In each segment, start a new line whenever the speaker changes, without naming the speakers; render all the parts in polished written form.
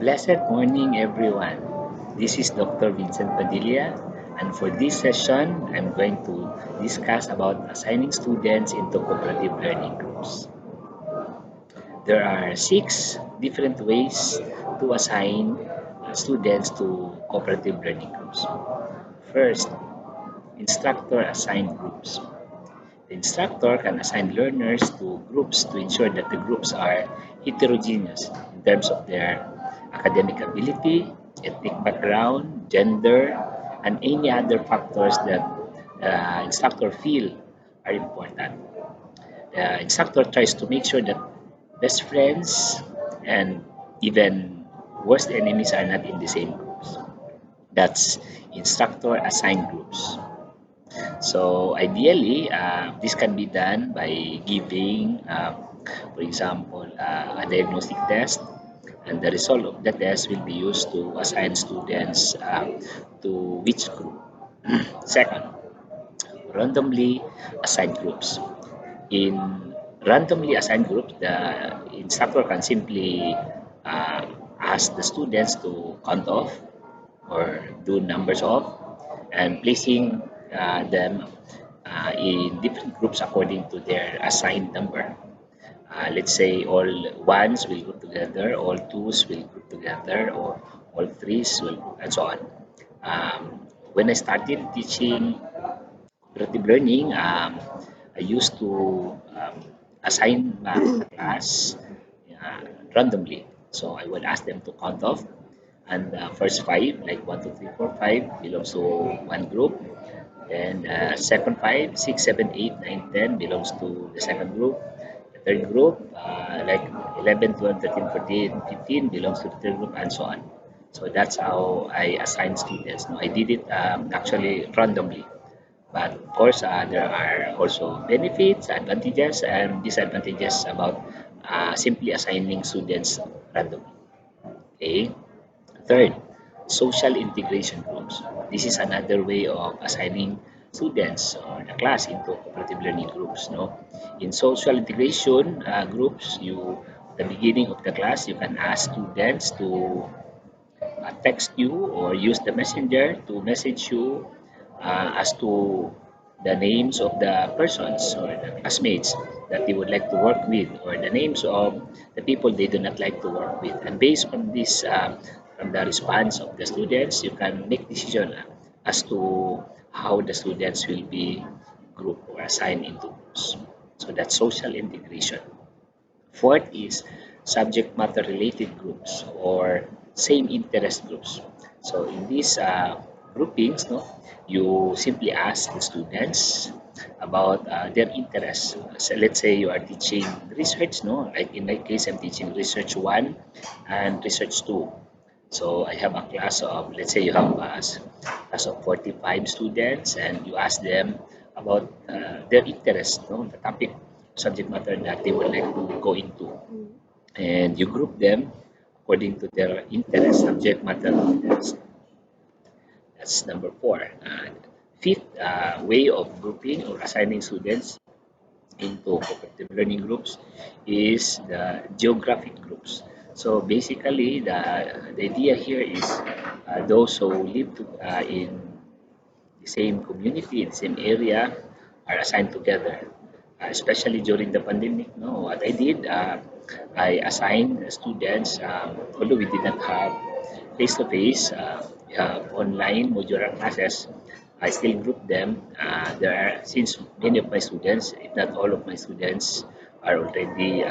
Blessed morning, everyone. This is Dr. Vincent Padilla, and for this session, I'm going to discuss about assigning students into cooperative learning groups. There are 6 different ways to assign students to cooperative learning groups. First, instructor-assigned groups. The instructor can assign learners to groups to ensure that the groups are heterogeneous in terms of their academic ability, ethnic background, gender, and any other factors that the instructor feel are important. The instructor tries to make sure that best friends and even worst enemies are not in the same groups. That's instructor assigned groups. So ideally, this can be done by giving, for example, a diagnostic test, and the result of the test will be used to assign students to which group. Second, randomly assigned groups. In randomly assigned groups, the instructor can simply uh, ask the students to count off or do numbers off and placing them in different groups according to their assigned number. Let's say all ones will group together, all twos will group together, or all threes will, and so on. When I started teaching cooperative learning, I used to assign a class uh, randomly. So I would ask them to count off, and the first five, like 1, 2, 3, 4, 5, belongs to one group. Then second five, 6, 7, 8, 9, 10 belongs to the second group. The third group, like 11, 12, 13, 14, 15 belongs to the third group, and so on. So that's how I assign students. No, I did it actually randomly. But of course, there are also benefits, advantages, and disadvantages about simply assigning students randomly. Okay. Third, social integration groups. This is another way of assigning students or the class into cooperative learning groups. No, in social integration groups, at the beginning of the class, you can ask students to text you or use the messenger to message you as to the names of the persons or the classmates that they would like to work with, or the names of the people they do not like to work with. And based on this, from the response of the students, you can make decision as to how the students will be grouped or assigned into groups. So that's social integration. Fourth is subject matter related groups or same interest groups. So in these groupings, no, you simply ask the students about their interests. So let's say you are teaching research, no, like in my case, I'm teaching research 1 and research 2. So I have a class of, let's say you have a class of 45 students, and you ask them about their interest, no, the topic, subject matter that they would like to go into. And you group them according to their interest, subject matter interest. That's number 4. Fifth way of grouping or assigning students into cooperative learning groups is the geographic groups. So basically, the idea here is those who live in the same community, the same area, are assigned together. Especially during the pandemic, no, what I did, I assigned students, although we did not have face-to-face, we have online modular classes. I still group them. There are, since many of my students, if not all of my students, are already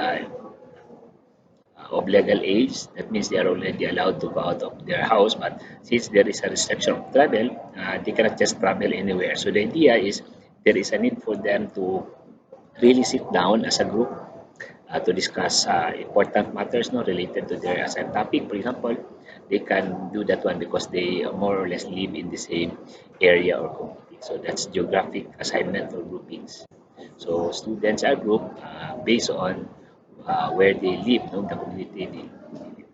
of legal age. That means they are already allowed to go out of their house. But since there is a restriction of travel, they cannot just travel anywhere. So the idea is there is a need for them to really sit down as a group to discuss important matters no, related to their assigned topic. For example, they can do that one because they more or less live in the same area or community. So that's geographic assignment or groupings. So students are grouped based on where they live, no, the community they live.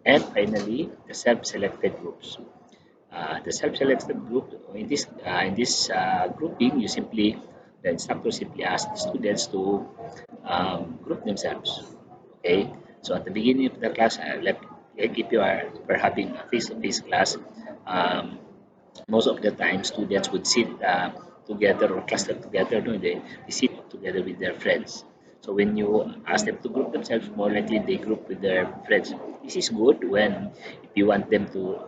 And finally, the self-selected groups. The self-selected group in this grouping, the instructor simply asks the students to group themselves. Okay, so at the beginning of the class, Like if you are we're having a face-to-face class, um, most of the time students would sit together or cluster together. No, they sit together with their friends. So when you ask them to group themselves, more likely they group with their friends. This is good when if you want them to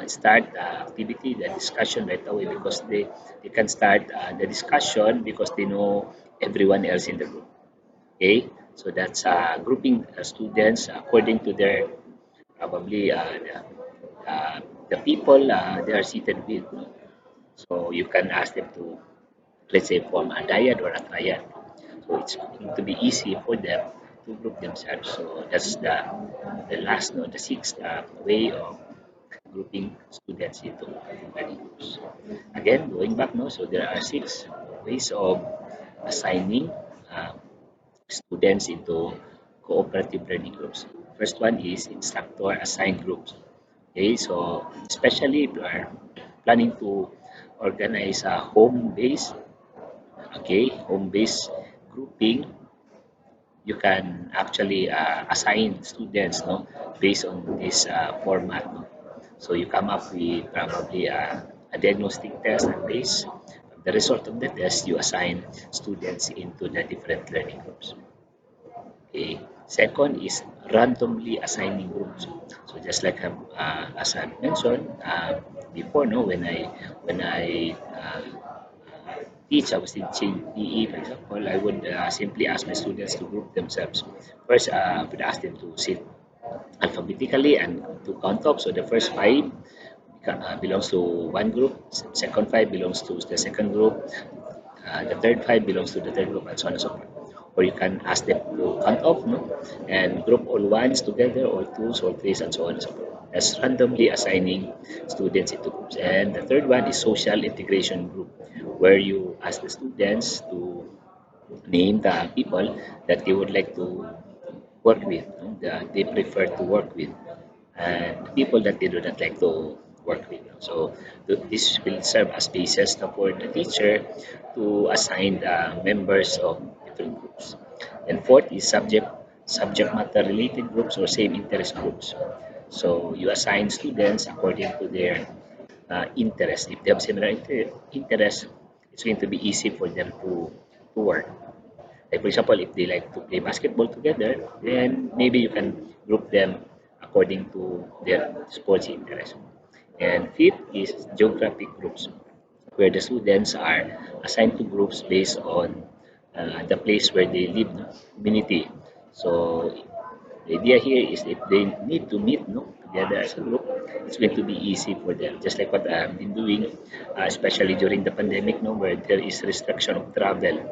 start the activity, the discussion right away because they can start the discussion because they know everyone else in the group. Okay, so that's grouping students according to their probably the people they are seated with. No? So you can ask them to, let's say, form a dyad or a triad. So it's going to be easy for them to group themselves. So that's the last, no, the sixth way of grouping students into learning groups. Again, going back, no, so there are six ways of assigning uh, students into cooperative learning groups. First one is instructor-assigned groups. Okay, so especially if you are planning to organize a home-based, okay, home-based grouping, you can actually assign students, no, based on this format. No? So you come up with probably a diagnostic test, and based on the result of the test, you assign students into the different learning groups. Okay. Second is randomly assigning groups. So just like as I mentioned before, no, when I teach, I was teaching PE, for example, I would simply ask my students to group themselves. First, I would ask them to sit alphabetically and to count up. So the first five belongs to one group, second five belongs to the second group, the third five belongs to the third group, and so on and so forth. Or you can ask them to count off, no, and group all ones together, all twos, all threes, and so on and so forth. That's randomly assigning students into groups. And the third one is social integration group, where you ask the students to name the people that they would like to work with, no, that they prefer to work with, and people that they do not like to work with. So this will serve as basis for the teacher to assign members of different groups. And fourth is subject matter related groups or same interest groups. So you assign students according to their interest. If they have similar interest, it's going to be easy for them to work. Like for example, if they like to play basketball together, then maybe you can group them according to their sports interest. And fifth is geographic groups, where the students are assigned to groups based on the place where they live, no? Community. So the idea here is if they need to meet, no, together as a group, it's going to be easy for them. Just like what I've been doing, especially during the pandemic, no, where there is restriction of travel.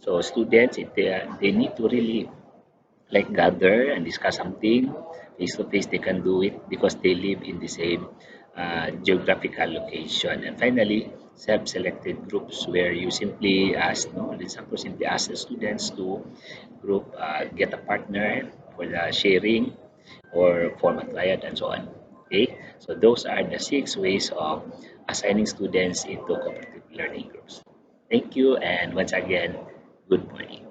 So students, if they need to really like gather and discuss something face to face, they can do it because they live in the same geographical location. And finally, self-selected groups where you simply ask, no, the instructor simply ask the students to group, get a partner for the sharing or form a triad and so on. Okay, so those are the six ways of assigning students into cooperative learning groups. Thank you, and once again, good morning.